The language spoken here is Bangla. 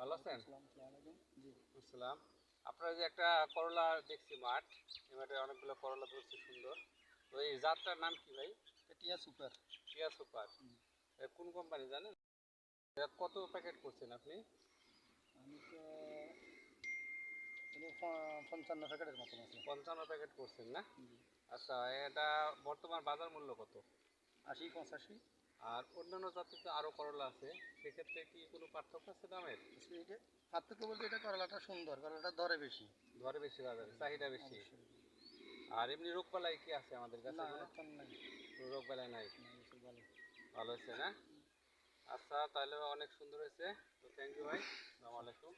ভালো আছেন? জি। আসসালাম। আপনার যে একটা করলা দেখছি মাঠ, এই মাঠে অনেকগুলো করলা ধরছে সুন্দর। তো এই জাতটার নাম কি ভাই? টিয়া সুপার। টিয়া সুপার। কোন কোম্পানি জানেন? এটা কত প্যাকেট করছেন আপনি? আমি তো 55 প্যাকেটের মতন আছে। 55 প্যাকেট করছেন না? জি। আচ্ছা, এটা বর্তমান বাজার মূল্য কত? 80-85। আর অন্যান্য জাতের তো আরো করলা আছে, সেক্ষেত্রে কি কোনো পার্থক্য আছে দামের? এটা পার্থক্য বলতে এটা করলাটা সুন্দর, করলাটা দরে বেশি। ধরে বেশি, বাজারে চাহিদা বেশি। অবশ্যই। আর এমনি রোগবালাই কি আছে আমাদের কাছে না, কোনো? এখন নাই। কোনো রোগবালাই নাই। না, এসব ভালো। ভালো হয়েছে না? আচ্ছা, তাহলে অনেক সুন্দর হয়েছে। তো থ্যাংক ইউ ভাই। আসসালামু আলাইকুম।